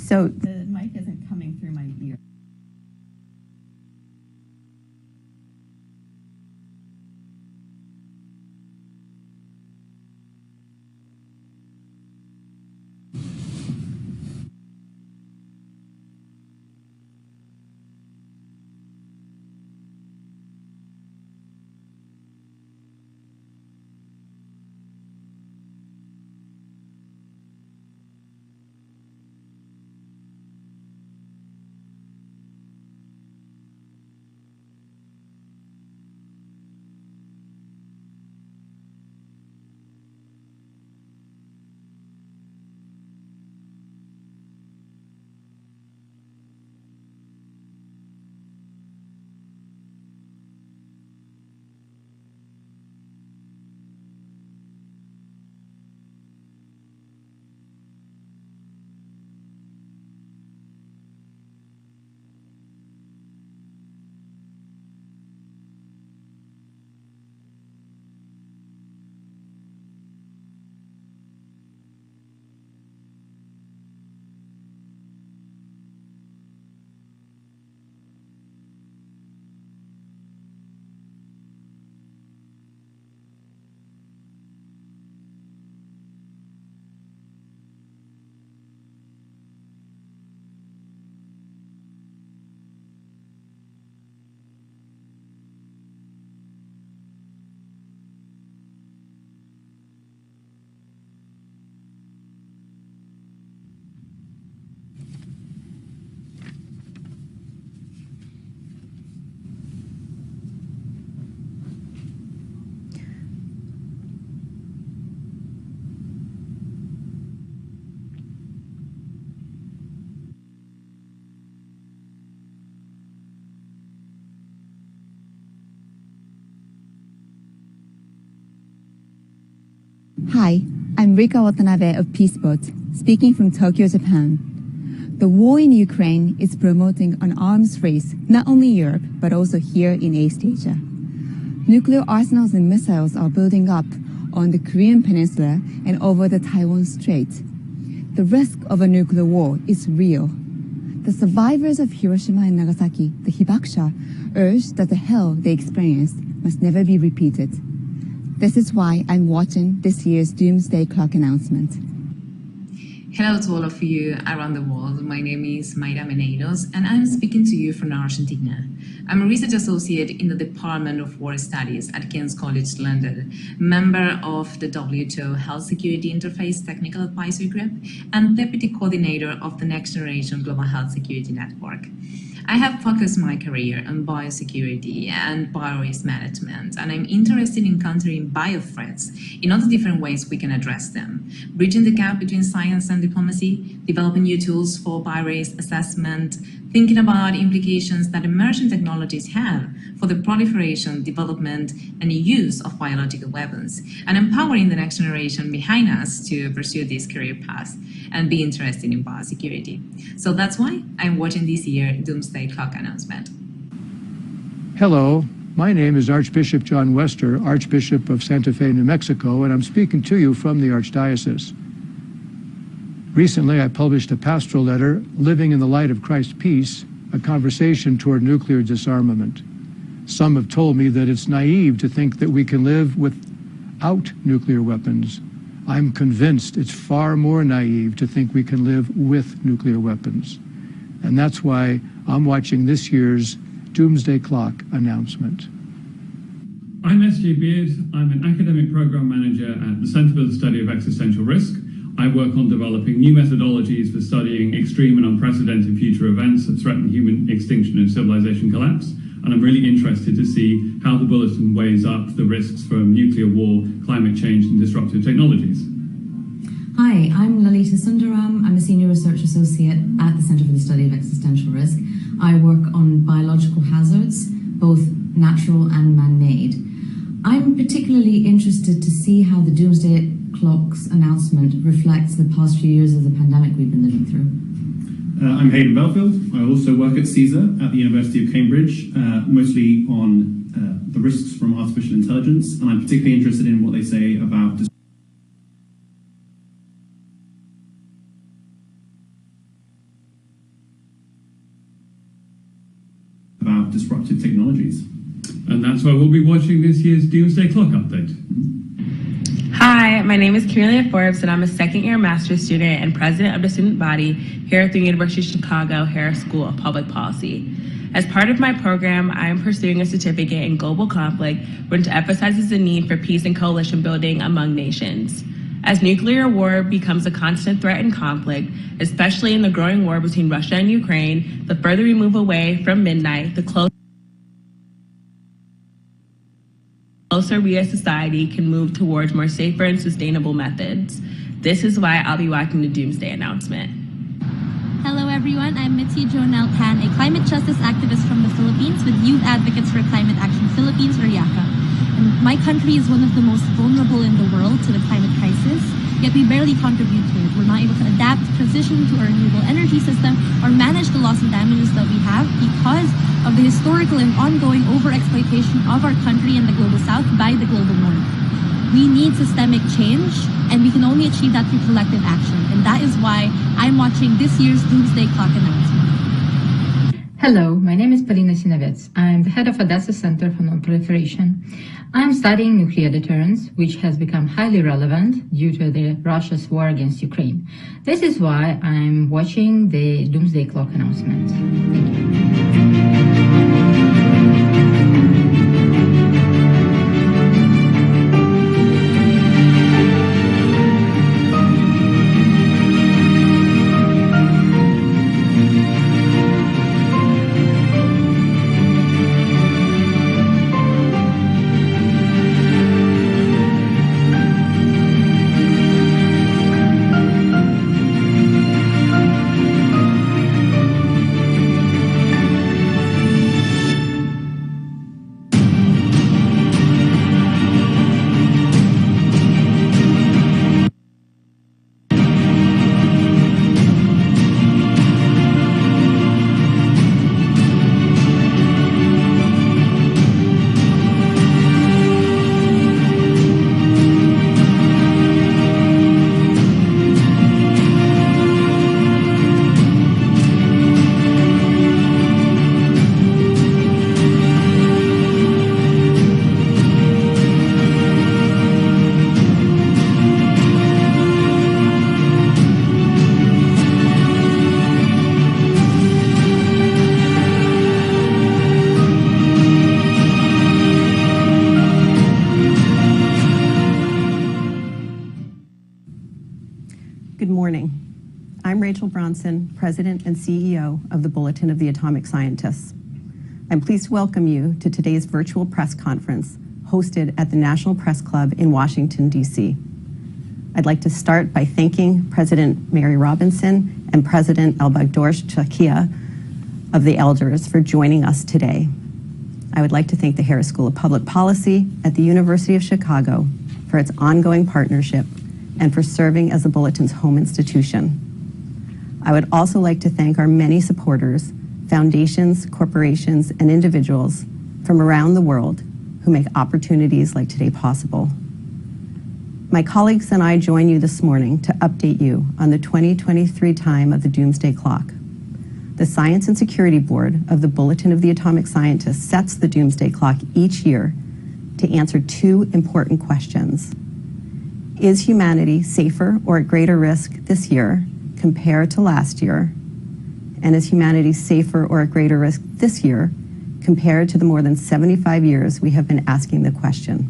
So the mic isn't coming through my ear. Hi, I'm Rika Watanabe of Peaceboat, speaking from Tokyo, Japan. The war in Ukraine is promoting an arms race not only in Europe, but also here in East Asia. Nuclear arsenals and missiles are building up on the Korean Peninsula and over the Taiwan Strait. The risk of a nuclear war is real. The survivors of Hiroshima and Nagasaki, the Hibakusha, urge that the hell they experienced must never be repeated. This is why I'm watching this year's Doomsday Clock announcement. Hello to all of you around the world. My name is Mayra Meneiros, and I'm speaking to you from Argentina. I'm a research associate in the Department of War Studies at King's College London, member of the WHO Health Security Interface Technical Advisory Group, and deputy coordinator of the Next Generation Global Health Security Network. I have focused my career on biosecurity and biorisk management, and I'm interested in countering biothreats in all the different ways we can address them, bridging the gap between science and diplomacy, developing new tools for biorisk assessment, thinking about implications that emerging technologies have for the proliferation, development, and use of biological weapons, and empowering the next generation behind us to pursue this career path and be interested in biosecurity. So that's why I'm watching this year Doomsday Clock announcement. Hello, my name is Archbishop John Wester, Archbishop of Santa Fe, New Mexico, and I'm speaking to you from the Archdiocese. Recently, I published a pastoral letter, Living in the Light of Christ's Peace, a conversation toward nuclear disarmament. Some have told me that it's naive to think that we can live without nuclear weapons. I'm convinced it's far more naive to think we can live with nuclear weapons. And that's why I'm watching this year's Doomsday Clock announcement. I'm S.J. Beard. I'm an academic program manager at the Center for the Study of Existential Risk. I work on developing new methodologies for studying extreme and unprecedented future events that threaten human extinction and civilization collapse. And I'm really interested to see how the Bulletin weighs up the risks from nuclear war, climate change, and disruptive technologies. Hi, I'm Lalita Sundaram. I'm a senior research associate at the Center for the Study of Existential Risk. I work on biological hazards, both natural and man-made. I'm particularly interested to see how the Doomsday Clock's announcement reflects the past few years of the pandemic we've been living through. I'm Hayden Belfield. I also work at CSER at the University of Cambridge, mostly on the risks from artificial intelligence, and I'm particularly interested in what they say about. disruptive technologies. And that's why we'll be watching this year's Doomsday Clock update. Hi, my name is Camelia Forbes, and I'm a second-year master's student and president of the student body here at the University of Chicago Harris School of Public Policy. As part of my program, I am pursuing a certificate in global conflict, which emphasizes the need for peace and coalition building among nations. As nuclear war becomes a constant threat and conflict, especially in the growing war between Russia and Ukraine, the further we move away from midnight, the closer we as society can move towards more safer and sustainable methods. This is why I'll be watching the Doomsday announcement. Hello everyone, I'm Mitzi Jonel Pan, a climate justice activist from the Philippines with Youth Advocates for Climate Action Philippines, or YACA. And my country is one of the most vulnerable in the world to the climate crisis, yet we barely contribute to it. We're not able to adapt, transition to our renewable energy system, or manage the loss and damages that we have because of the historical and ongoing overexploitation of our country and the global south by the global north. We need systemic change, and we can only achieve that through collective action. And that is why I'm watching this year's Doomsday Clock announcement. Hello, my name is Polina Sinovets. I'm the head of Odessa Center for Non-Proliferation. I'm studying nuclear deterrence, which has become highly relevant due to Russia's war against Ukraine. This is why I'm watching the Doomsday Clock announcement. Thank you. President and CEO of the Bulletin of the Atomic Scientists. I'm pleased to welcome you to today's virtual press conference hosted at the National Press Club in Washington, D.C. I'd like to start by thanking President Mary Robinson and President Elbagdor Shakia of the Elders for joining us today. I would like to thank the Harris School of Public Policy at the University of Chicago for its ongoing partnership and for serving as the Bulletin's home institution. I would also like to thank our many supporters, foundations, corporations, and individuals from around the world who make opportunities like today possible. My colleagues and I join you this morning to update you on the 2023 time of the Doomsday Clock. The Science and Security Board of the Bulletin of the Atomic Scientists sets the Doomsday Clock each year to answer two important questions. Is humanity safer or at greater risk this year compared to last year? And is humanity safer or at greater risk this year compared to the more than 75 years we have been asking the question?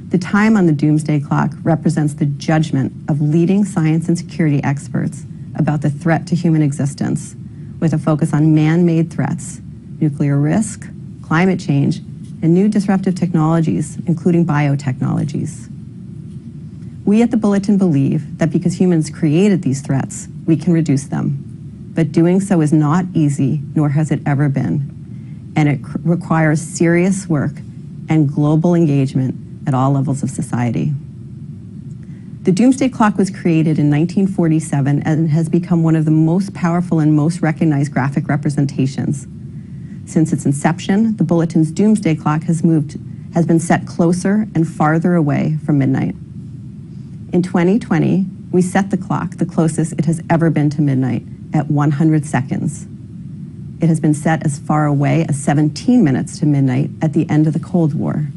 The time on the Doomsday Clock represents the judgment of leading science and security experts about the threat to human existence, with a focus on man-made threats, nuclear risk, climate change, and new disruptive technologies, including biotechnologies. We at the Bulletin believe that because humans created these threats, we can reduce them. But doing so is not easy, nor has it ever been. And it requires serious work and global engagement at all levels of society. The Doomsday Clock was created in 1947 and has become one of the most powerful and most recognized graphic representations. Since its inception, the Bulletin's Doomsday Clock has been set closer and farther away from midnight. In 2020, we set the clock the closest it has ever been to midnight at 100 seconds. It has been set as far away as 17 minutes to midnight at the end of the Cold War.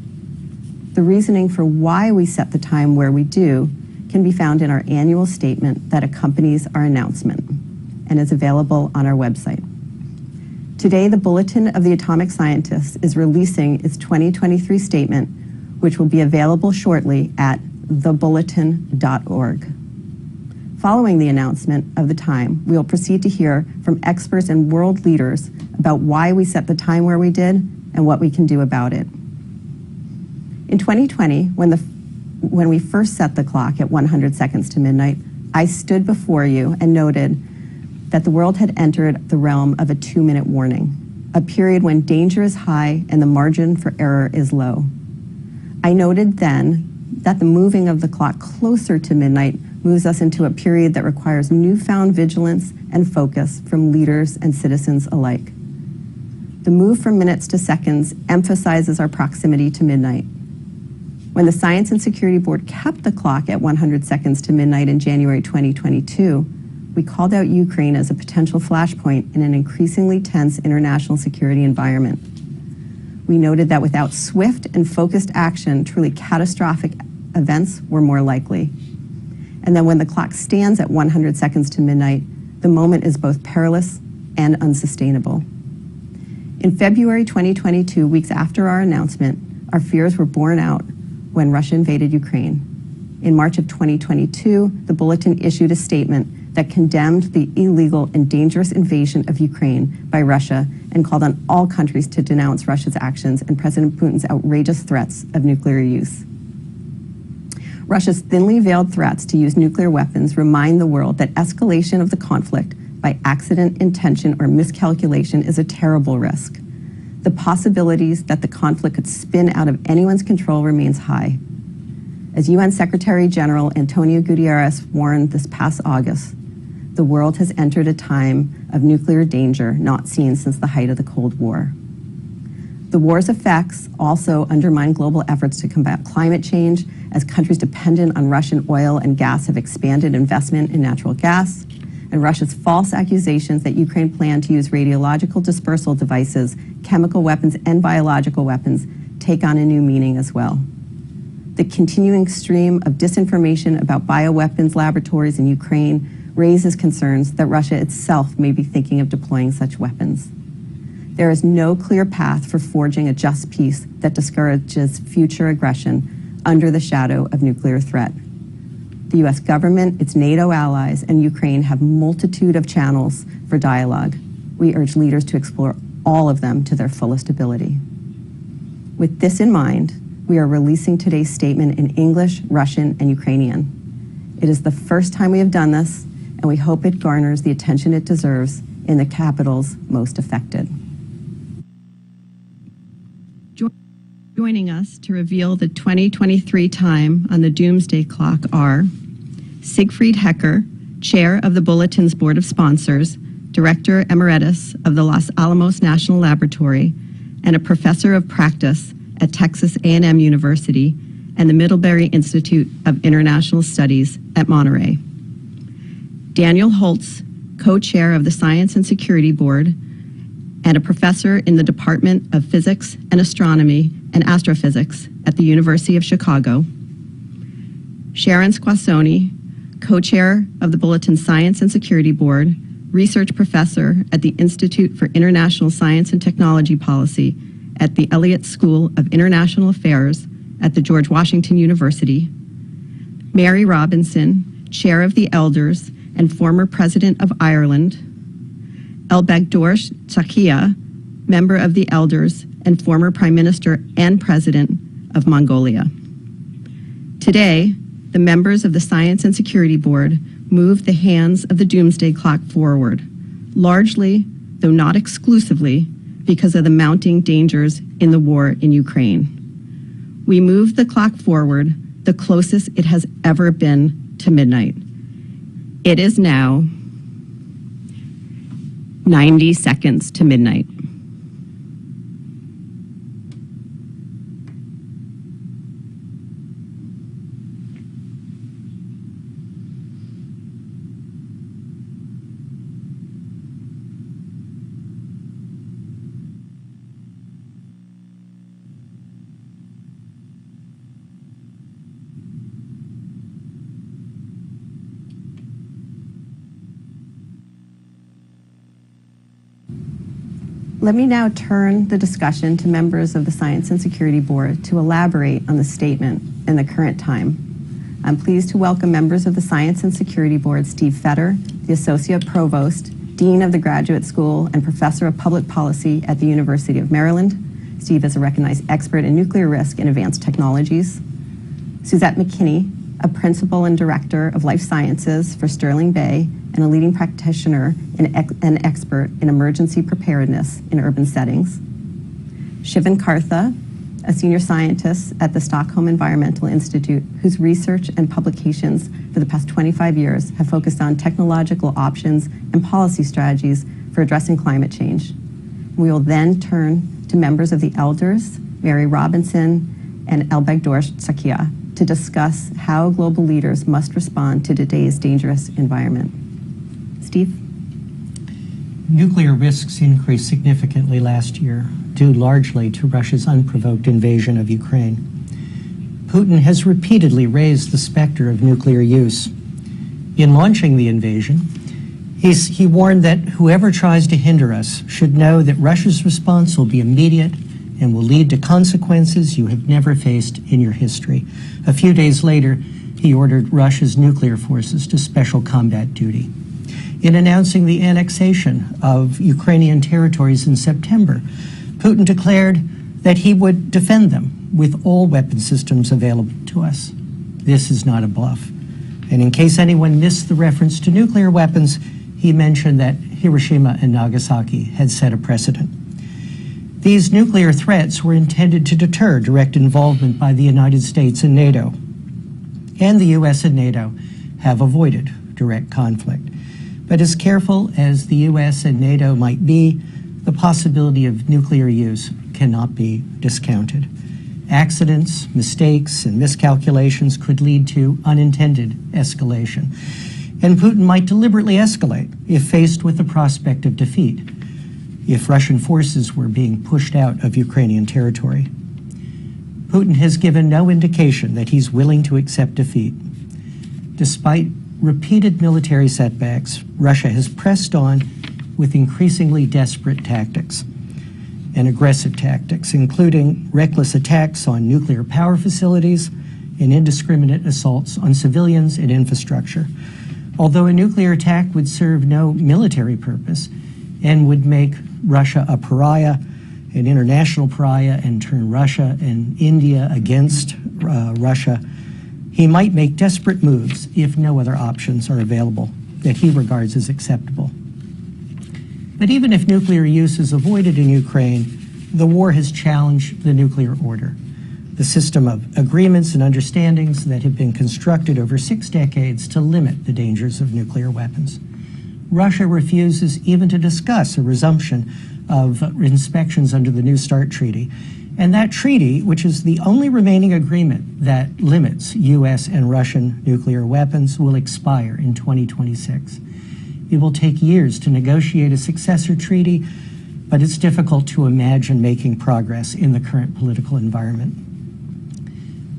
The reasoning for why we set the time where we do can be found in our annual statement that accompanies our announcement and is available on our website. Today, the Bulletin of the Atomic Scientists is releasing its 2023 statement, which will be available shortly at thebulletin.org. Following the announcement of the time, we will proceed to hear from experts and world leaders about why we set the time where we did and what we can do about it. In 2020, when we first set the clock at 100 seconds to midnight, I stood before you and noted that the world had entered the realm of a 2-minute warning, a period when danger is high and the margin for error is low. I noted then that the moving of the clock closer to midnight moves us into a period that requires newfound vigilance and focus from leaders and citizens alike. The move from minutes to seconds emphasizes our proximity to midnight. When the Science and Security Board kept the clock at 100 seconds to midnight in January 2022, we called out Ukraine as a potential flashpoint in an increasingly tense international security environment. We noted that without swift and focused action, truly catastrophic events were more likely. And then when the clock stands at 100 seconds to midnight, the moment is both perilous and unsustainable. In February 2022, weeks after our announcement, our fears were borne out when Russia invaded Ukraine. In March of 2022, the Bulletin issued a statement that condemned the illegal and dangerous invasion of Ukraine by Russia and called on all countries to denounce Russia's actions and President Putin's outrageous threats of nuclear use. Russia's thinly veiled threats to use nuclear weapons remind the world that escalation of the conflict by accident, intention, or miscalculation is a terrible risk. The possibilities that the conflict could spin out of anyone's control remains high. As UN Secretary General Antonio Guterres warned this past August, the world has entered a time of nuclear danger not seen since the height of the Cold War. The war's effects also undermine global efforts to combat climate change as countries dependent on Russian oil and gas have expanded investment in natural gas, and Russia's false accusations that Ukraine planned to use radiological dispersal devices, chemical weapons, and biological weapons take on a new meaning as well. The continuing stream of disinformation about bioweapons laboratories in Ukraine raises concerns that Russia itself may be thinking of deploying such weapons. There is no clear path for forging a just peace that discourages future aggression under the shadow of nuclear threat. The U.S. government, its NATO allies, and Ukraine have a multitude of channels for dialogue. We urge leaders to explore all of them to their fullest ability. With this in mind, we are releasing today's statement in English, Russian, and Ukrainian. It is the first time we have done this, and we hope it garners the attention it deserves in the capitals most affected. Joining us to reveal the 2023 time on the Doomsday Clock are Siegfried Hecker, Chair of the Bulletin's Board of Sponsors, Director Emeritus of the Los Alamos National Laboratory, and a Professor of Practice at Texas A&M University and the Middlebury Institute of International Studies at Monterey. Daniel Holtz, Co-Chair of the Science and Security Board, and a professor in the Department of Physics and Astronomy and Astrophysics at the University of Chicago. Sharon Squassoni, co-chair of the Bulletin Science and Security Board, research professor at the Institute for International Science and Technology Policy at the Elliott School of International Affairs at the George Washington University. Mary Robinson, chair of the Elders and former president of Ireland. Elbegdor Tsakia, member of the Elders and former Prime Minister and President of Mongolia. Today, the members of the Science and Security Board move the hands of the Doomsday Clock forward, largely, though not exclusively, because of the mounting dangers in the war in Ukraine. We move the clock forward the closest it has ever been to midnight. It is now 90 seconds to midnight. Let me now turn the discussion to members of the Science and Security Board to elaborate on the statement in the current time. I'm pleased to welcome members of the Science and Security Board, Steve Fetter, the Associate Provost, Dean of the Graduate School, and Professor of Public Policy at the University of Maryland. Steve is a recognized expert in nuclear risk and advanced technologies. Suzette McKinney, a Principal and Director of Life Sciences for Sterling Bay, and a leading practitioner and expert in emergency preparedness in urban settings. Shivan Kartha, a senior scientist at the Stockholm Environmental Institute, whose research and publications for the past 25 years have focused on technological options and policy strategies for addressing climate change. We will then turn to members of the elders, Mary Robinson and Elbegdor Sakia, to discuss how global leaders must respond to today's dangerous environment. Steve? Nuclear risks increased significantly last year, due largely to Russia's unprovoked invasion of Ukraine. Putin has repeatedly raised the specter of nuclear use. In launching the invasion, he warned that whoever tries to hinder us should know that Russia's response will be immediate and will lead to consequences you have never faced in your history. A few days later, he ordered Russia's nuclear forces to special combat duty. In announcing the annexation of Ukrainian territories in September, Putin declared that he would defend them with all weapon systems available to us. This is not a bluff. And in case anyone missed the reference to nuclear weapons, he mentioned that Hiroshima and Nagasaki had set a precedent. These nuclear threats were intended to deter direct involvement by the United States and NATO. And the U.S. and NATO have avoided direct conflict. But as careful as the U.S. and NATO might be, the possibility of nuclear use cannot be discounted. Accidents, mistakes, and miscalculations could lead to unintended escalation. And Putin might deliberately escalate if faced with the prospect of defeat, if Russian forces were being pushed out of Ukrainian territory. Putin has given no indication that he's willing to accept defeat. Despite repeated military setbacks, Russia has pressed on with increasingly desperate tactics and aggressive tactics, including reckless attacks on nuclear power facilities and indiscriminate assaults on civilians and infrastructure. Although a nuclear attack would serve no military purpose and would make Russia a pariah, an international pariah, and turn Russia and India against Russia, he might make desperate moves if no other options are available that he regards as acceptable. But even if nuclear use is avoided in Ukraine, the war has challenged the nuclear order, the system of agreements and understandings that have been constructed over 6 decades to limit the dangers of nuclear weapons. Russia refuses even to discuss a resumption of inspections under the New START Treaty. And that treaty, which is the only remaining agreement that limits U.S. and Russian nuclear weapons, will expire in 2026. It will take years to negotiate a successor treaty, but it's difficult to imagine making progress in the current political environment.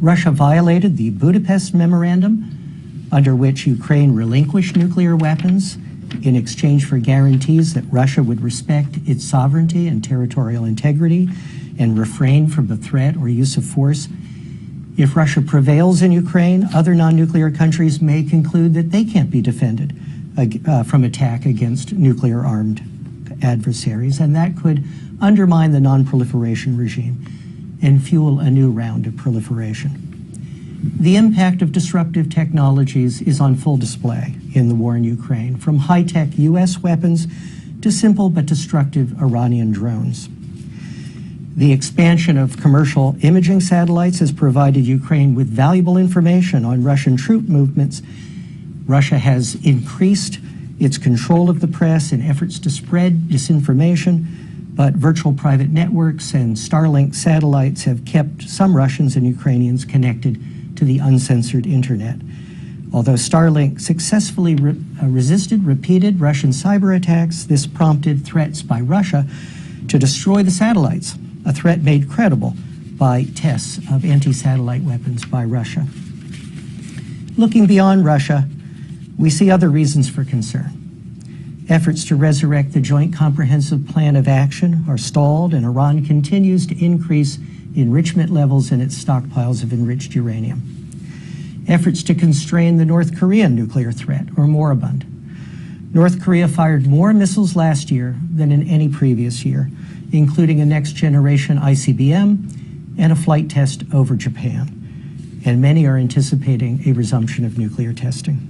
Russia violated the Budapest Memorandum, under which Ukraine relinquished nuclear weapons in exchange for guarantees that Russia would respect its sovereignty and territorial integrity and refrain from the threat or use of force. If Russia prevails in Ukraine, other non-nuclear countries may conclude that they can't be defended from attack against nuclear-armed adversaries, and that could undermine the non-proliferation regime and fuel a new round of proliferation. The impact of disruptive technologies is on full display in the war in Ukraine, from high-tech U.S. weapons to simple but destructive Iranian drones. The expansion of commercial imaging satellites has provided Ukraine with valuable information on Russian troop movements. Russia has increased its control of the press in efforts to spread disinformation, but virtual private networks and Starlink satellites have kept some Russians and Ukrainians connected to the uncensored internet. Although Starlink successfully resisted repeated Russian cyber attacks, this prompted threats by Russia to destroy the satellites, a threat made credible by tests of anti-satellite weapons by Russia. Looking beyond Russia, we see other reasons for concern. Efforts to resurrect the Joint Comprehensive Plan of Action are stalled, and Iran continues to increase enrichment levels in its stockpiles of enriched uranium. Efforts to constrain the North Korean nuclear threat are moribund. North Korea fired more missiles last year than in any previous year, including a next-generation ICBM and a flight test over Japan. And many are anticipating a resumption of nuclear testing.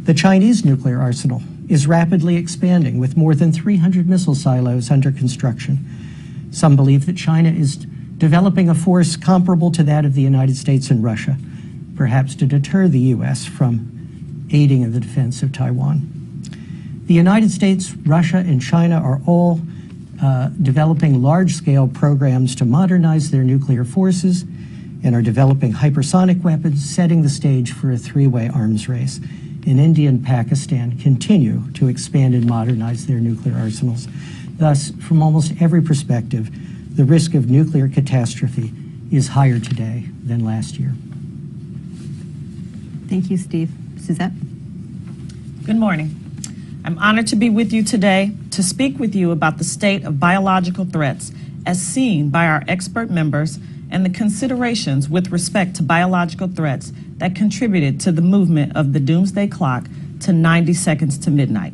The Chinese nuclear arsenal is rapidly expanding, with more than 300 missile silos under construction. Some believe that China is developing a force comparable to that of the United States and Russia, perhaps to deter the U.S. from aiding in the defense of Taiwan. The United States, Russia, and China are all developing large-scale programs to modernize their nuclear forces and are developing hypersonic weapons, setting the stage for a three-way arms race. And India and Pakistan continue to expand and modernize their nuclear arsenals. Thus, from almost every perspective, the risk of nuclear catastrophe is higher today than last year. Thank you, Steve. Suzette? Good morning. I'm honored to be with you today to speak with you about the state of biological threats as seen by our expert members and the considerations with respect to biological threats that contributed to the movement of the Doomsday Clock to 90 seconds to midnight.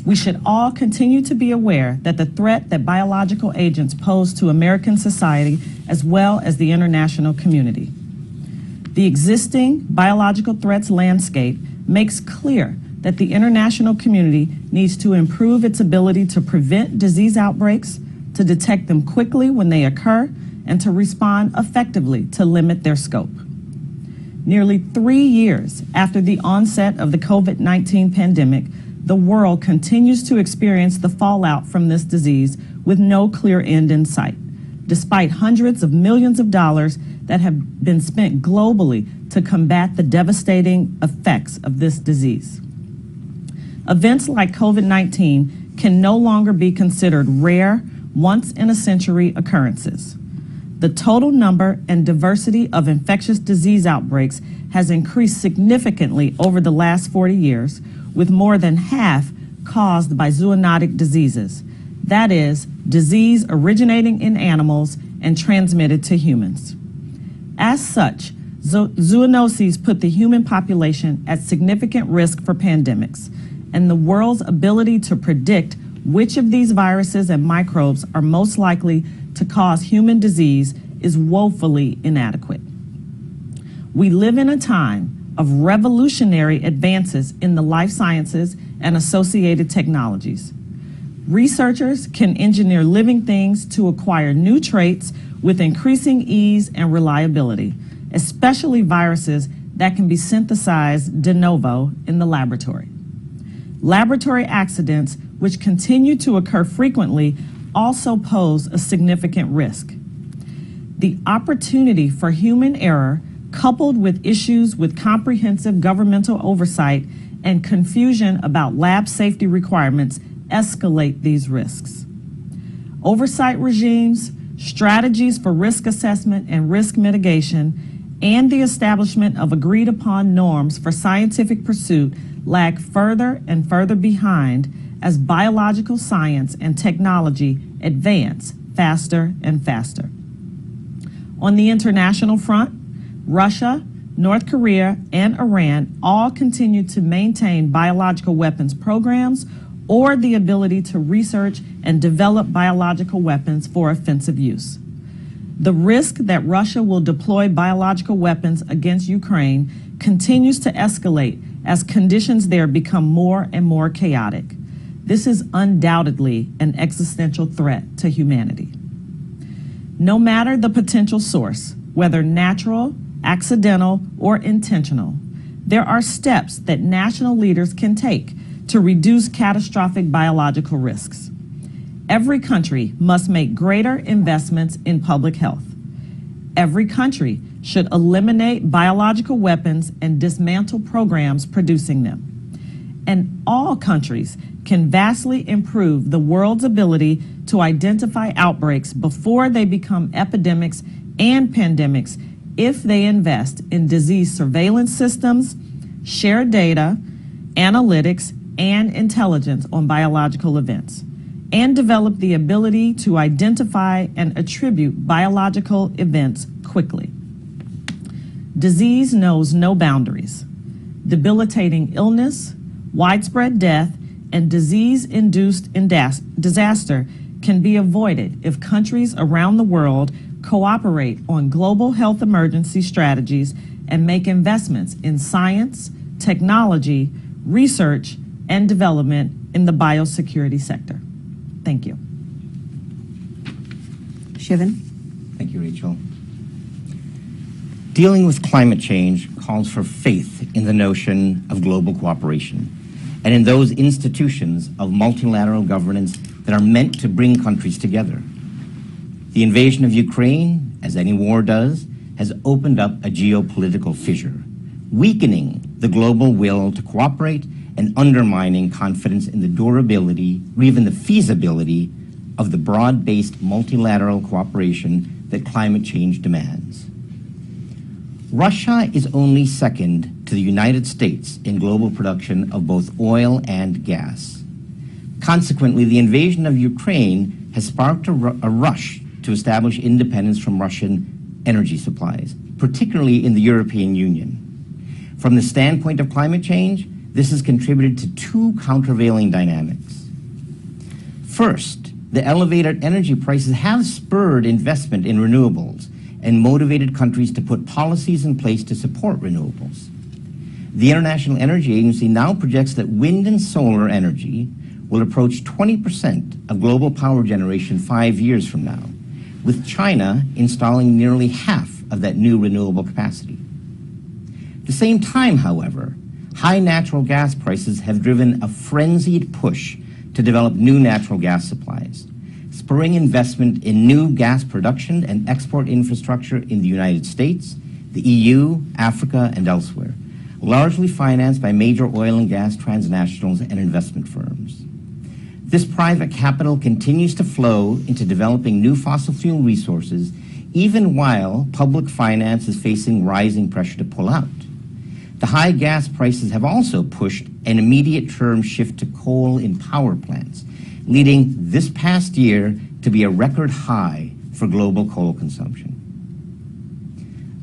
We should all continue to be aware that the threat that biological agents pose to American society as well as the international community. The existing biological threats landscape makes clear that the international community needs to improve its ability to prevent disease outbreaks, to detect them quickly when they occur, and to respond effectively to limit their scope. Nearly 3 years after the onset of the COVID-19 pandemic, the world continues to experience the fallout from this disease with no clear end in sight, despite hundreds of millions of dollars that have been spent globally to combat the devastating effects of this disease. Events like COVID-19 can no longer be considered rare, once-in-a-century occurrences. The total number and diversity of infectious disease outbreaks has increased significantly over the last 40 years, with more than half caused by zoonotic diseases. That is, disease originating in animals and transmitted to humans. As such, zoonoses put the human population at significant risk for pandemics, and the world's ability to predict which of these viruses and microbes are most likely to cause human disease is woefully inadequate. We live in a time of revolutionary advances in the life sciences and associated technologies. Researchers can engineer living things to acquire new traits with increasing ease and reliability, especially viruses that can be synthesized de novo in the laboratory. Laboratory accidents, which continue to occur frequently, also pose a significant risk. The opportunity for human error, coupled with issues with comprehensive governmental oversight and confusion about lab safety requirements, escalate these risks. Oversight regimes, strategies for risk assessment and risk mitigation, and the establishment of agreed-upon norms for scientific pursuit lag further and further behind as biological science and technology advance faster and faster. On the international front, Russia, North Korea, and Iran all continue to maintain biological weapons programs or the ability to research and develop biological weapons for offensive use. The risk that Russia will deploy biological weapons against Ukraine continues to escalate as conditions there become more and more chaotic. This is undoubtedly an existential threat to humanity. No matter the potential source, whether natural, accidental, or intentional, there are steps that national leaders can take to reduce catastrophic biological risks. Every country must make greater investments in public health. Every country should eliminate biological weapons and dismantle programs producing them. And all countries can vastly improve the world's ability to identify outbreaks before they become epidemics and pandemics if they invest in disease surveillance systems, share data, analytics, and intelligence on biological events, and develop the ability to identify and attribute biological events quickly. Disease knows no boundaries. Debilitating illness, widespread death, and disease-induced disaster can be avoided if countries around the world cooperate on global health emergency strategies and make investments in science, technology, research, and development in the biosecurity sector. Thank you. Shivan. Thank you, Rachel. Dealing with climate change calls for faith in the notion of global cooperation and in those institutions of multilateral governance that are meant to bring countries together. The invasion of Ukraine, as any war does, has opened up a geopolitical fissure, weakening the global will to cooperate and undermining confidence in the durability or even the feasibility of the broad-based multilateral cooperation that climate change demands. Russia is only second to the United States in global production of both oil and gas. Consequently, the invasion of Ukraine has sparked a rush to establish independence from Russian energy supplies, particularly in the European Union. From the standpoint of climate change, this has contributed to two countervailing dynamics. First, the elevated energy prices have spurred investment in renewables and motivated countries to put policies in place to support renewables. The International Energy Agency now projects that wind and solar energy will approach 20% of global power generation 5 years from now, with China installing nearly half of that new renewable capacity. At the same time, however, high natural gas prices have driven a frenzied push to develop new natural gas supplies, spurring investment in new gas production and export infrastructure in the United States, the EU, Africa, and elsewhere, largely financed by major oil and gas transnationals and investment firms. This private capital continues to flow into developing new fossil fuel resources, even while public finance is facing rising pressure to pull out. The high gas prices have also pushed an immediate term shift to coal in power plants, leading this past year to be a record high for global coal consumption.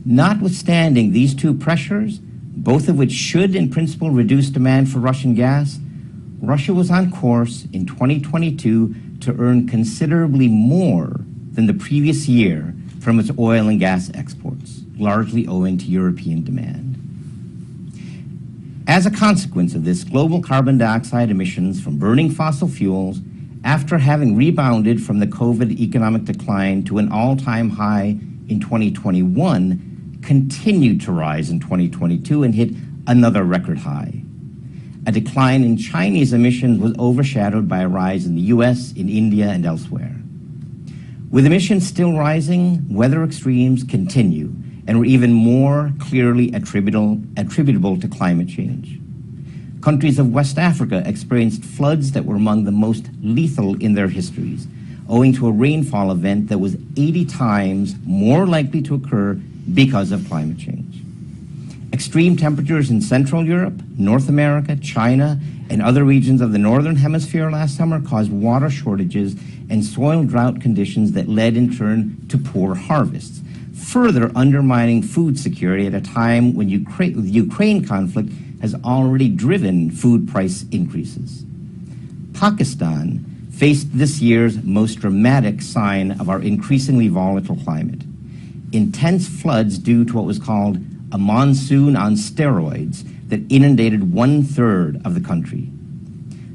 Notwithstanding these two pressures, both of which should in principle reduce demand for Russian gas, Russia was on course in 2022 to earn considerably more than the previous year from its oil and gas exports, largely owing to European demand. As a consequence of this, global carbon dioxide emissions from burning fossil fuels, after having rebounded from the COVID economic decline to an all-time high in 2021, continued to rise in 2022 and hit another record high. A decline in Chinese emissions was overshadowed by a rise in the US, in India, and elsewhere. With emissions still rising, weather extremes continue and were even more clearly attributable to climate change. Countries of West Africa experienced floods that were among the most lethal in their histories, owing to a rainfall event that was 80 times more likely to occur because of climate change. Extreme temperatures in Central Europe, North America, China, and other regions of the Northern Hemisphere last summer caused water shortages and soil drought conditions that led in turn to poor harvests, further undermining food security at a time when the Ukraine conflict has already driven food price increases. Pakistan faced this year's most dramatic sign of our increasingly volatile climate: intense floods due to what was called a monsoon on steroids that inundated 1/3 of the country.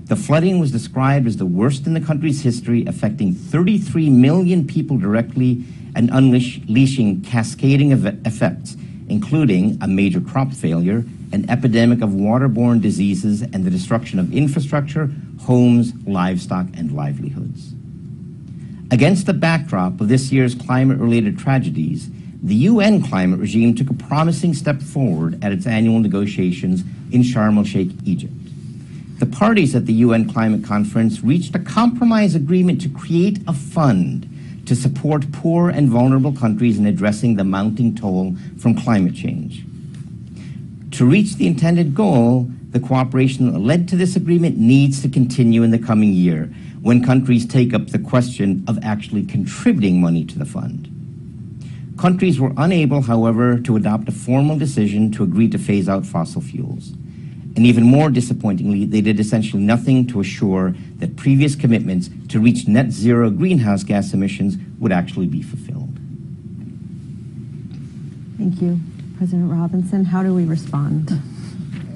The flooding was described as the worst in the country's history, affecting 33 million people directly and unleashing cascading effects, including a major crop failure, an epidemic of waterborne diseases, and the destruction of infrastructure, homes, livestock, and livelihoods. Against the backdrop of this year's climate-related tragedies, the UN climate regime took a promising step forward at its annual negotiations in Sharm el-Sheikh, Egypt. The parties at the UN climate conference reached a compromise agreement to create a fund to support poor and vulnerable countries in addressing the mounting toll from climate change. To reach the intended goal, the cooperation that led to this agreement needs to continue in the coming year, when countries take up the question of actually contributing money to the fund. Countries were unable, however, to adopt a formal decision to agree to phase out fossil fuels. And even more disappointingly, they did essentially nothing to assure that previous commitments to reach net zero greenhouse gas emissions would actually be fulfilled. Thank you. President Robinson, how do we respond?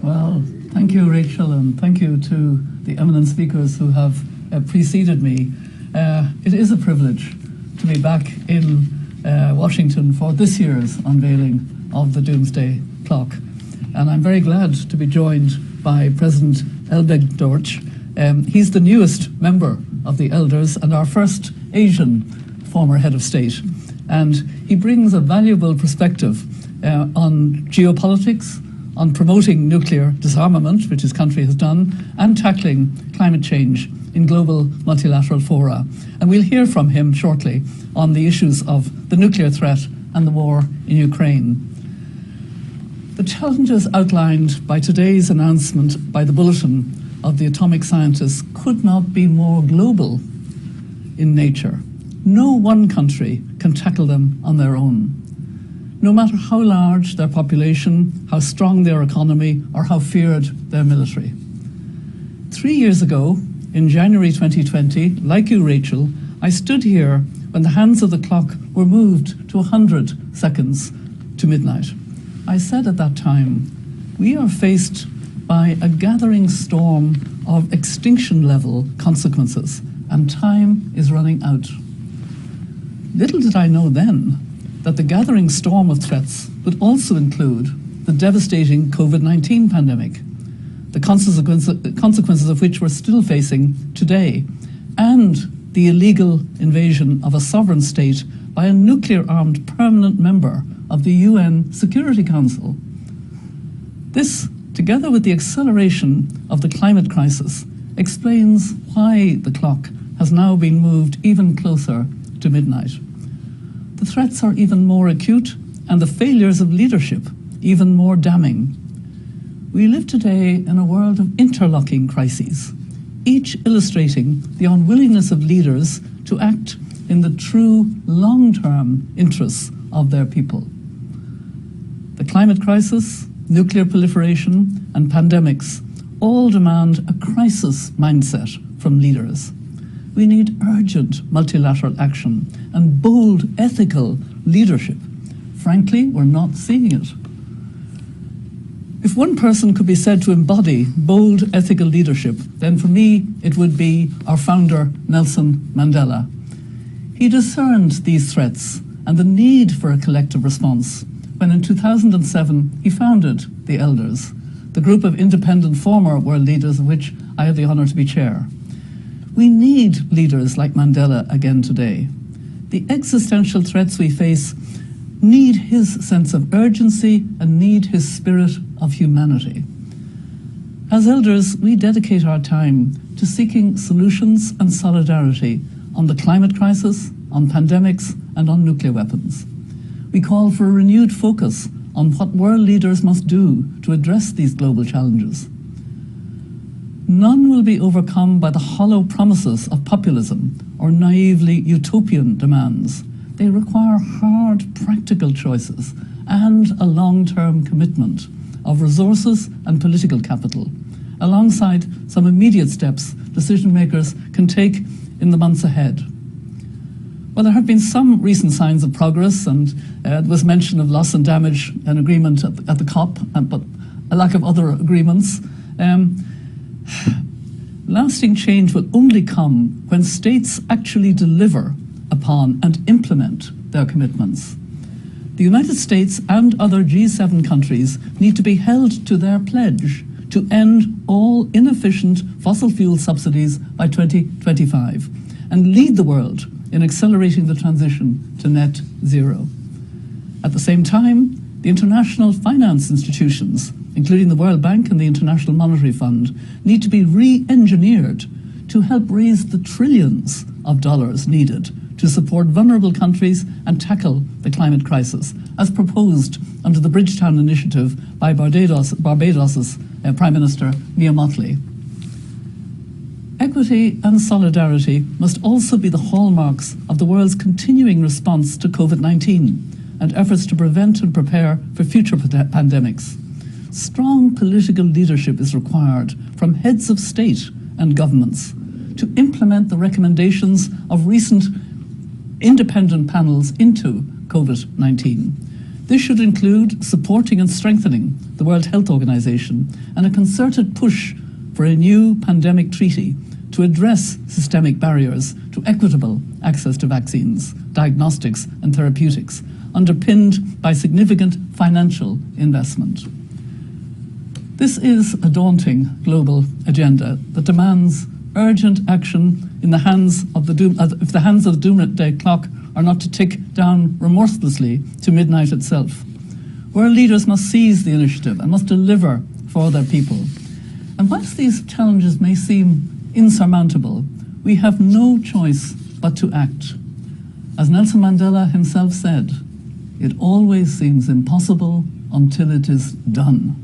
Well, thank you, Rachel, and thank you to the eminent speakers who have preceded me. It is a privilege to be back in Washington for this year's unveiling of the Doomsday Clock. And I'm very glad to be joined by President Elbegdorch. He's the newest member of the Elders and our first Asian former head of state. And he brings a valuable perspective on geopolitics, on promoting nuclear disarmament, which his country has done, and tackling climate change in global multilateral fora. And we'll hear from him shortly on the issues of the nuclear threat and the war in Ukraine. The challenges outlined by today's announcement by the Bulletin of the Atomic Scientists could not be more global in nature. No one country can tackle them on their own, no matter how large their population, how strong their economy, or how feared their military. 3 years ago, in January 2020, like you, Rachel, I stood here when the hands of the clock were moved to 100 seconds to midnight. I said at that time, we are faced by a gathering storm of extinction-level consequences, and time is running out. Little did I know then that the gathering storm of threats would also include the devastating COVID-19 pandemic, the consequences of which we're still facing today, and the illegal invasion of a sovereign state by a nuclear-armed permanent member of the UN Security Council. This, together with the acceleration of the climate crisis, explains why the clock has now been moved even closer to midnight. The threats are even more acute, and the failures of leadership even more damning. We live today in a world of interlocking crises, each illustrating the unwillingness of leaders to act in the true long-term interests of their people. The climate crisis, nuclear proliferation, and pandemics all demand a crisis mindset from leaders. We need urgent multilateral action and bold ethical leadership. Frankly, we're not seeing it. If one person could be said to embody bold ethical leadership, then for me it would be our founder, Nelson Mandela. He discerned these threats and the need for a collective response when in 2007 he founded the Elders, the group of independent former world leaders of which I have the honour to be chair. We need leaders like Mandela again today. The existential threats we face need his sense of urgency and need his spirit of humanity. As Elders, we dedicate our time to seeking solutions and solidarity on the climate crisis, on pandemics, and on nuclear weapons. We call for a renewed focus on what world leaders must do to address these global challenges. None will be overcome by the hollow promises of populism or naively utopian demands. They require hard, practical choices and a long-term commitment of resources and political capital, alongside some immediate steps decision makers can take in the months ahead. Well, there have been some recent signs of progress, and there was mention of loss and damage, an agreement at the COP, but a lack of other agreements. Lasting change will only come when states actually deliver upon and implement their commitments. The United States and other G7 countries need to be held to their pledge to end all inefficient fossil fuel subsidies by 2025 and lead the world in accelerating the transition to net zero. At the same time, the international finance institutions, including the World Bank and the International Monetary Fund, need to be re-engineered to help raise the trillions of dollars needed to support vulnerable countries and tackle the climate crisis, as proposed under the Bridgetown Initiative by Barbados's Prime Minister Mia Mottley. Equity and solidarity must also be the hallmarks of the world's continuing response to COVID-19 and efforts to prevent and prepare for future pandemics. Strong political leadership is required from heads of state and governments to implement the recommendations of recent independent panels into COVID-19. This should include supporting and strengthening the World Health Organization and a concerted push for a new pandemic treaty to address systemic barriers to equitable access to vaccines, diagnostics and therapeutics, underpinned by significant financial investment. This is a daunting global agenda that demands urgent action if the hands of the Doomsday Clock are not to tick down remorselessly to midnight itself. World leaders must seize the initiative and must deliver for their people. And whilst these challenges may seem insurmountable, we have no choice but to act. As Nelson Mandela himself said, it always seems impossible until it is done.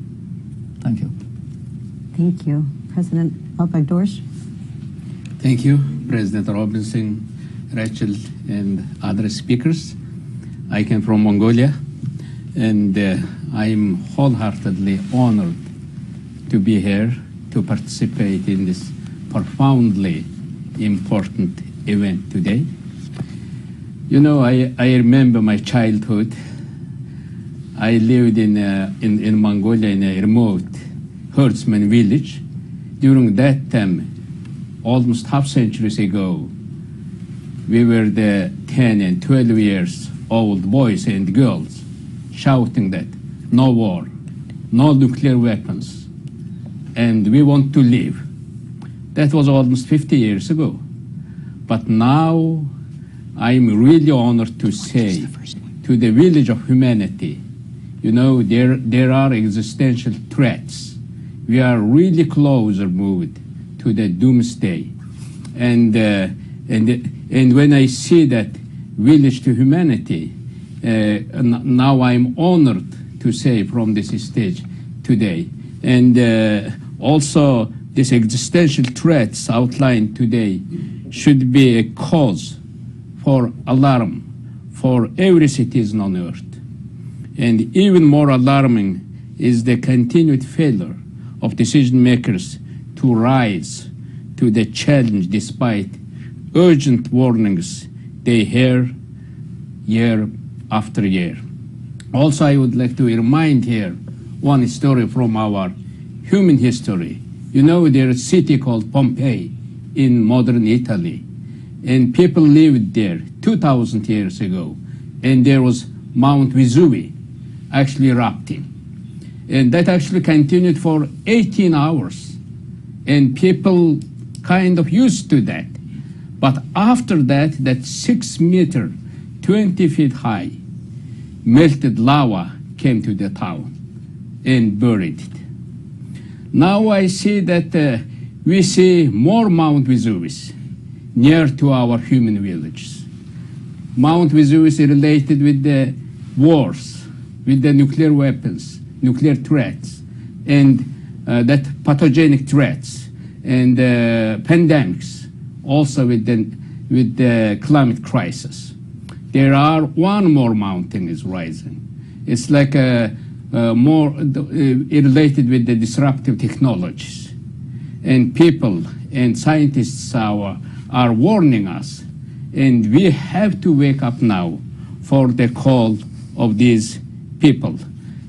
Thank you. Thank you. President Al-Baghdorsh. Thank you, President Robinson, Rachel, and other speakers. I came from Mongolia, and I'm wholeheartedly honored to be here to participate in this profoundly important event today. You know, I remember my childhood. I lived in Mongolia in a remote herdsman village. During that time, almost half centuries ago, we were the 10 and 12 years old boys and girls shouting that no war, no nuclear weapons, and we want to live. That was almost 50 years ago. But now I'm really honored to say to the village of humanity, you know, there are existential threats. We are really closer moved to the doomsday. And when I see that village to humanity, now I'm honored to say from this stage today. And also these existential threats outlined today should be a cause for alarm for every citizen on earth. And even more alarming is the continued failure of decision makers to rise to the challenge despite urgent warnings they hear year after year. Also, I would like to remind here one story from our human history. You know, there's a city called Pompeii in modern Italy, and people lived there 2,000 years ago, and there was Mount Vesuvius actually erupting. And that actually continued for 18 hours, and people kind of used to that. But after that, that 6 meter, 20 feet high, melted lava came to the town and buried it. Now I see that we see more Mount Vesuvius near to our human villages. Mount Vesuvius is related with the wars, with the nuclear weapons, nuclear threats, and that pathogenic threats, and pandemics, also with the climate crisis. There are one more mountain is rising. It's like more related with the disruptive technologies. And people and scientists are warning us. And we have to wake up now for the call of these people.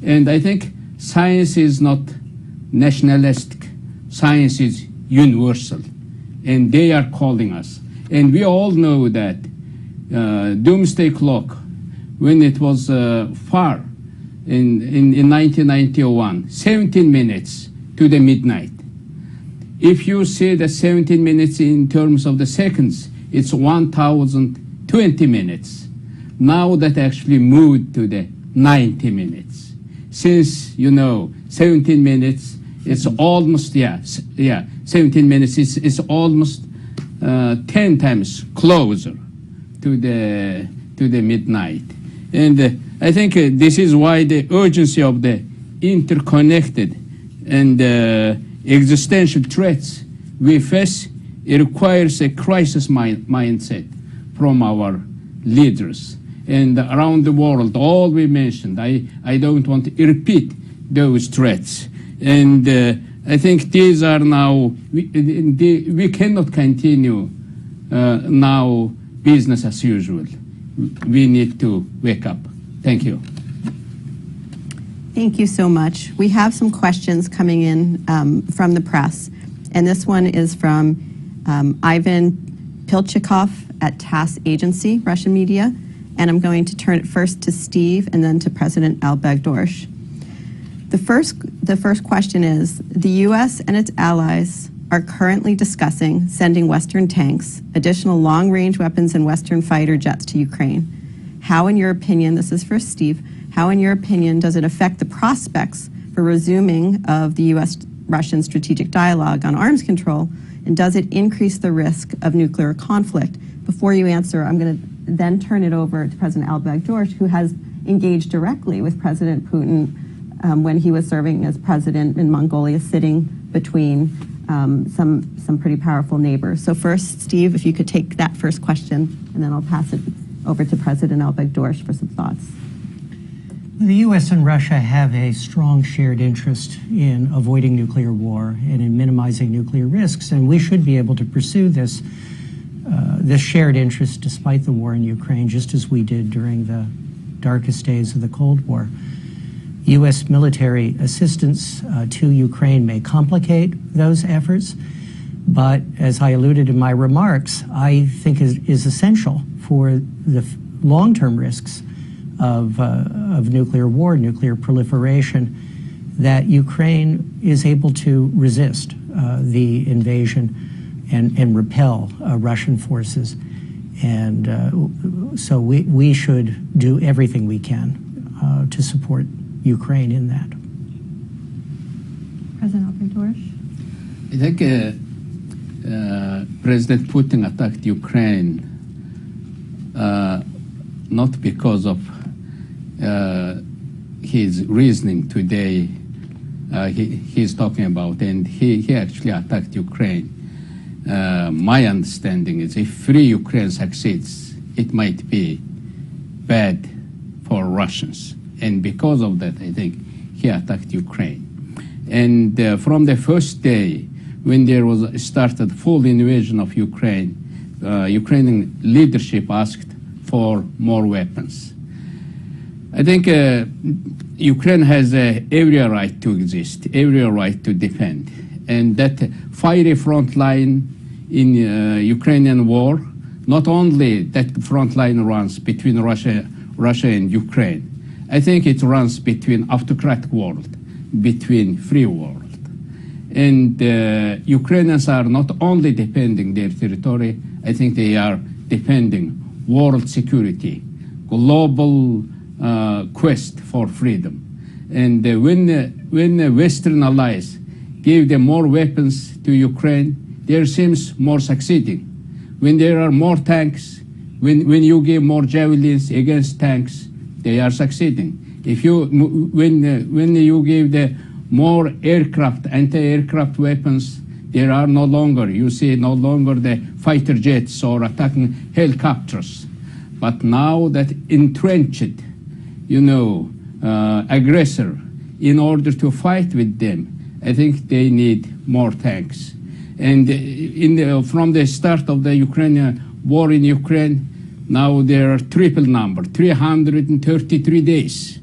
And I think science is not nationalistic. Science is universal. And they are calling us. And we all know that Doomsday Clock, when it was far in 1991, 17 minutes to the midnight. If you say the 17 minutes in terms of the seconds, it's 1,020 minutes. Now that actually moved to the 90 minutes. Since, you know, 17 minutes, it's almost, 17 minutes is almost 10 times closer to the midnight. And I think this is why the urgency of the interconnected and existential threats we face, it requires a crisis mindset from our leaders. And around the world, all we mentioned, I don't want to repeat those threats. And I think these are now, we cannot continue now business as usual. We need to wake up. Thank you. Thank you so much. We have some questions coming in from the press. And this one is from Ivan Pilchikov at TASS Agency, Russian media. And I'm going to turn it first to Steve and then to President al-Baghdorsh. The first question is, the U.S. and its allies are currently discussing sending Western tanks, additional long-range weapons, and Western fighter jets to Ukraine. How, in your opinion, this is for Steve, how, in your opinion, does it affect the prospects for resuming of the U.S.-Russian strategic dialogue on arms control, and does it increase the risk of nuclear conflict? Before you answer, I'm going to then turn it over to President al-Baghdorsh, who has engaged directly with President Putin when he was serving as president in Mongolia, sitting between some pretty powerful neighbors. So first, Steve, if you could take that first question, and then I'll pass it over to President al-Baghdorsh for some thoughts. The U.S. and Russia have a strong shared interest in avoiding nuclear war and in minimizing nuclear risks, and we should be able to pursue this shared interest despite the war in Ukraine, just as we did during the darkest days of the Cold War. U.S. military assistance to Ukraine may complicate those efforts, but as I alluded in my remarks, I think is essential for the long-term risks of nuclear war, nuclear proliferation, that Ukraine is able to resist the invasion and repel Russian forces. And so we should do everything we can to support Ukraine in that. President al-Baghdorsh? I think President Putin attacked Ukraine not because of his reasoning today he's talking about, and he actually attacked Ukraine. My understanding is if free Ukraine succeeds, it might be bad for Russians. And because of that, I think he attacked Ukraine. And from the first day, when there was started full invasion of Ukraine, Ukrainian leadership asked for more weapons. I think Ukraine has every right to exist, every right to defend. And that fiery front line in Ukrainian war, not only that front line runs between Russia and Ukraine, I think it runs between autocratic world, between free world. And Ukrainians are not only defending their territory, I think they are defending world security, global quest for freedom. And when the Western allies give them more weapons to Ukraine, there seems more succeeding. When there are more tanks, when you give more javelins against tanks, they are succeeding. If you, when you give the more aircraft, anti-aircraft weapons, there are no longer, you see no longer the fighter jets or attacking helicopters. But now that entrenched, aggressor, in order to fight with them, I think they need more tanks. And from the start of the Ukrainian war in Ukraine, now there are triple number, 333 days,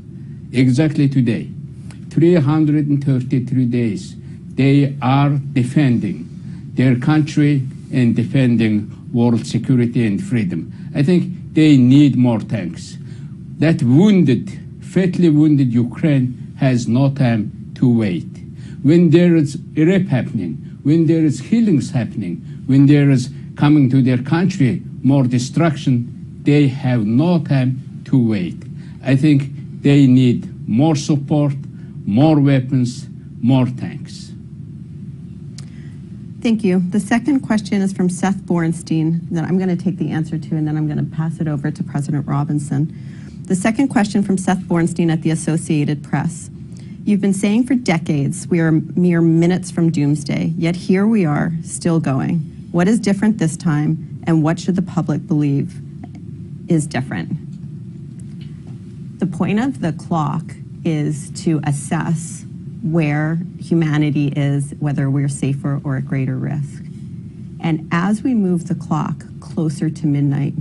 exactly today. 333 days. They are defending their country and defending world security and freedom. I think they need more tanks. That fatally wounded Ukraine has no time to wait. When there is rape happening, when there is healings happening, when there is coming to their country more destruction, they have no time to wait. I think they need more support, more weapons, more tanks. Thank you. The second question is from Seth Borenstein that I'm going to take the answer to, and then I'm going to pass it over to President Robinson. The second question from Seth Borenstein at the Associated Press. You've been saying for decades we are mere minutes from doomsday, yet here we are, still going. What is different this time, and what should the public believe is different? The point of the clock is to assess where humanity is, whether we're safer or at greater risk. And as we move the clock closer to midnight,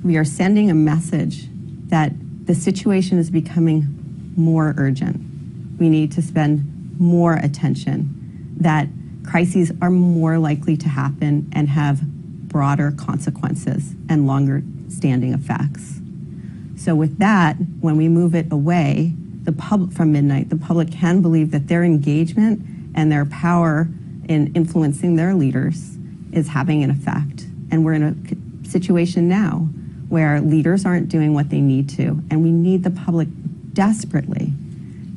we are sending a message that the situation is becoming more urgent. We need to spend more attention, that crises are more likely to happen and have broader consequences and longer standing effects. So with that, when we move it away, from midnight, the public can believe that their engagement and their power in influencing their leaders is having an effect. And we're in a situation now where leaders aren't doing what they need to, and we need the public desperately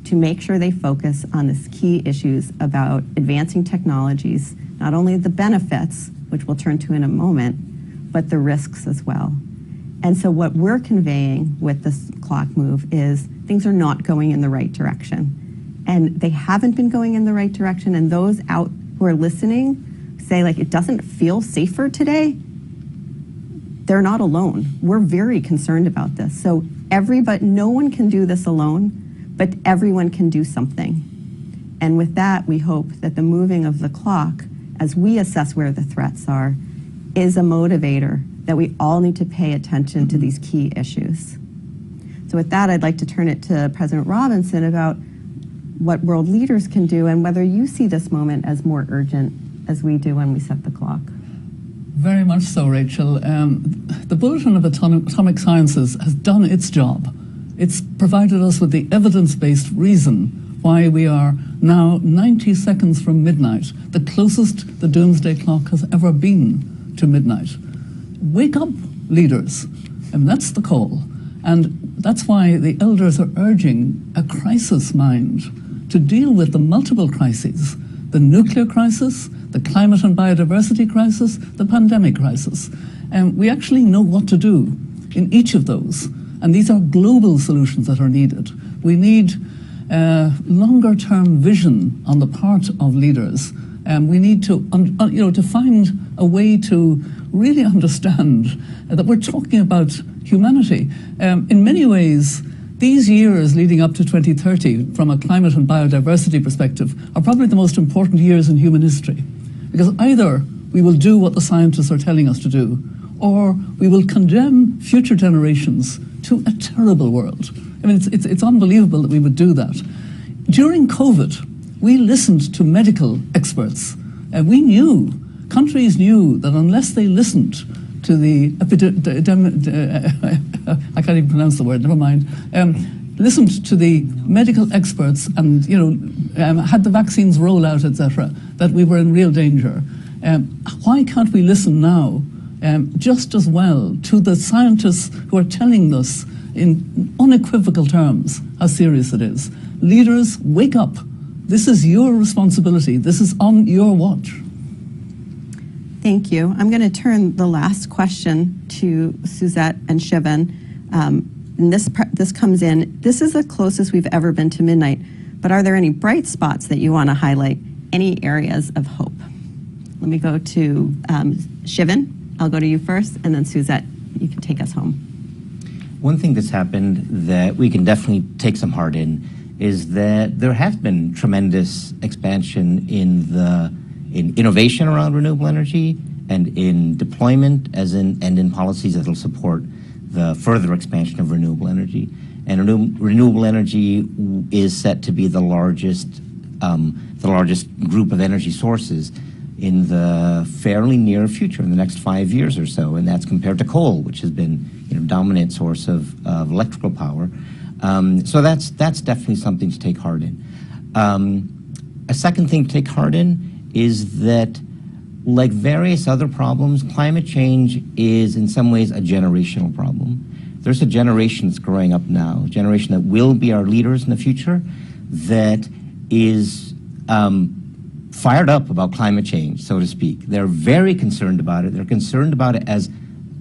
to make sure they focus on these key issues about advancing technologies, not only the benefits, which we'll turn to in a moment, but the risks as well. And so what we're conveying with this clock move is things are not going in the right direction. And they haven't been going in the right direction, and those out who are listening say, like, it doesn't feel safer today. They're not alone. We're very concerned about this. So no one can do this alone, but everyone can do something. And with that, we hope that the moving of the clock, as we assess where the threats are, is a motivator that we all need to pay attention to these key issues. So with that, I'd like to turn it to President Robinson about what world leaders can do and whether you see this moment as more urgent as we do when we set the clock. Very much so, Rachel. The Bulletin of Atomic Scientists has done its job. It's provided us with the evidence-based reason why we are now 90 seconds from midnight, the closest the Doomsday Clock has ever been to midnight. Wake up, leaders. And that's the call. And that's why the elders are urging a crisis mind to deal with the multiple crises, the nuclear crisis, the climate and biodiversity crisis, the pandemic crisis. And we actually know what to do in each of those. And these are global solutions that are needed. We need longer-term vision on the part of leaders. We need to, to find a way to really understand that we're talking about humanity. In many ways, these years leading up to 2030, from a climate and biodiversity perspective, are probably the most important years in human history. Because either we will do what the scientists are telling us to do, or we will condemn future generations to a terrible world. I mean, it's unbelievable that we would do that. During COVID, we listened to medical experts, and countries knew that unless they listened to the I can't even pronounce the word, never mind, listened to the medical experts and, had the vaccines roll out, etc., that we were in real danger. Why can't we listen now just as well to the scientists who are telling us in unequivocal terms how serious it is? Leaders, wake up. This is your responsibility. This is on your watch. Thank you. I'm going to turn the last question to Suzette and Shivan. And this comes in. This is the closest we've ever been to midnight. But are there any bright spots that you want to highlight? Any areas of hope? Let me go to Shivan. I'll go to you first, and then Suzette, you can take us home. One thing that's happened that we can definitely take some heart in is that there has been tremendous expansion in innovation around renewable energy and in deployment and in policies that will support the further expansion of renewable energy. And renewable energy is set to be the largest group of energy sources in the fairly near future, in the next 5 years or so, and that's compared to coal, which has been dominant source of electrical power. So that's definitely something to take heart in. A second thing to take heart in is that, like various other problems, climate change is in some ways a generational problem. There's a generation that's growing up now, a generation that will be our leaders in the future, that is fired up about climate change, so to speak. They're very concerned about it. They're concerned about it as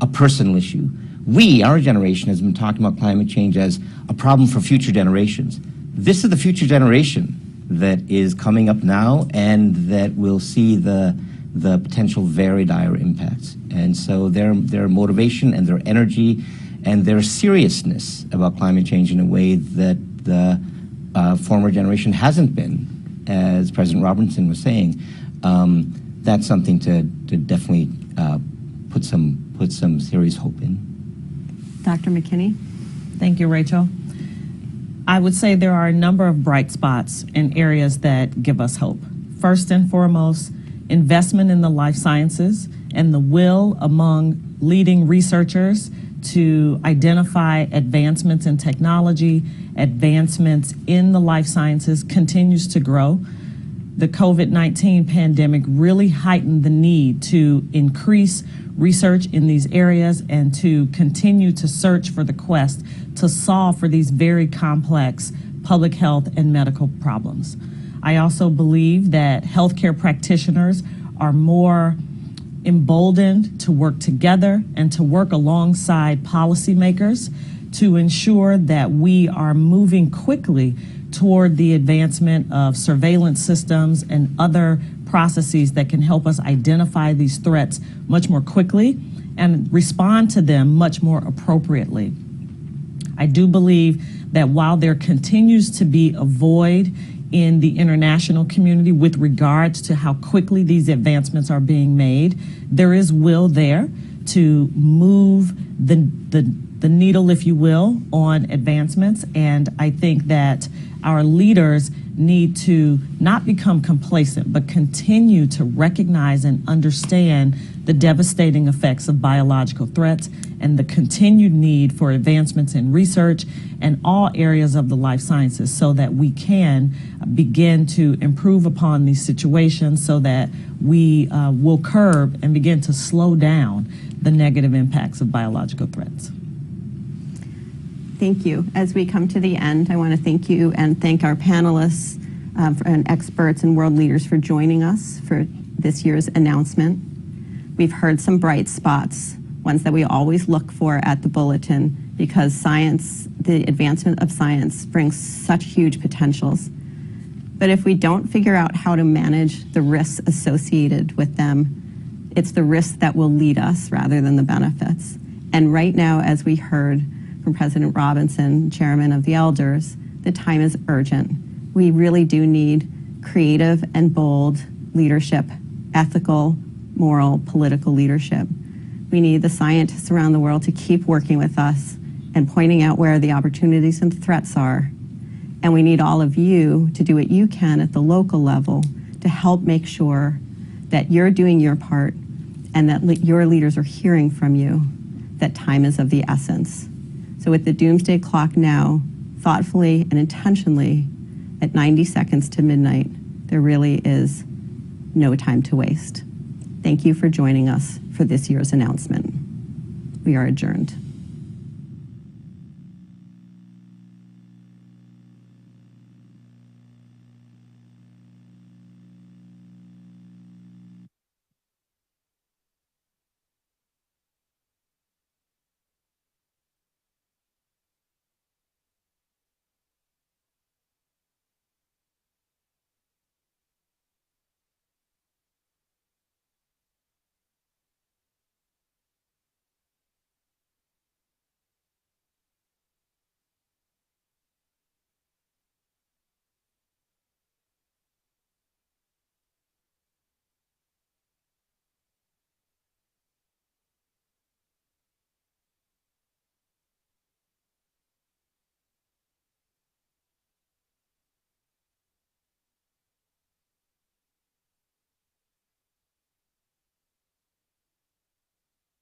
a personal issue. We, our generation, has been talking about climate change as a problem for future generations. This is the future generation that is coming up now and that will see the potential very dire impacts. And so their motivation and their energy and their seriousness about climate change in a way that the former generation hasn't been, as President Robinson was saying, that's something to definitely put some serious hope in. Dr. McKinney? Thank you, Rachel. I would say there are a number of bright spots in areas that give us hope. First and foremost, investment in the life sciences and the will among leading researchers to identify advancements in technology, advancements in the life sciences continues to grow. The COVID-19 pandemic really heightened the need to increase research in these areas and to continue to search for the quest to solve for these very complex public health and medical problems. I also believe that healthcare practitioners are more emboldened to work together and to work alongside policymakers to ensure that we are moving quickly toward the advancement of surveillance systems and other processes that can help us identify these threats much more quickly and respond to them much more appropriately. I do believe that while there continues to be a void in the international community with regards to how quickly these advancements are being made, there is will there to move the needle, if you will, on advancements. And I think that our leaders need to not become complacent, but continue to recognize and understand the devastating effects of biological threats and the continued need for advancements in research and all areas of the life sciences so that we can begin to improve upon these situations so that we will curb and begin to slow down the negative impacts of biological threats. Thank you. As we come to the end, I want to thank you and thank our panelists and experts and world leaders for joining us for this year's announcement. We've heard some bright spots, ones that we always look for at the Bulletin, because science, the advancement of science, brings such huge potentials. But if we don't figure out how to manage the risks associated with them, it's the risks that will lead us rather than the benefits. And right now, as we heard from President Robinson, Chairman of the Elders, the time is urgent. We really do need creative and bold leadership, ethical, moral, political leadership. We need the scientists around the world to keep working with us and pointing out where the opportunities and threats are. And we need all of you to do what you can at the local level to help make sure that you're doing your part and that your leaders are hearing from you that time is of the essence. So with the Doomsday Clock now, thoughtfully and intentionally, at 90 seconds to midnight, there really is no time to waste. Thank you for joining us for this year's announcement. We are adjourned.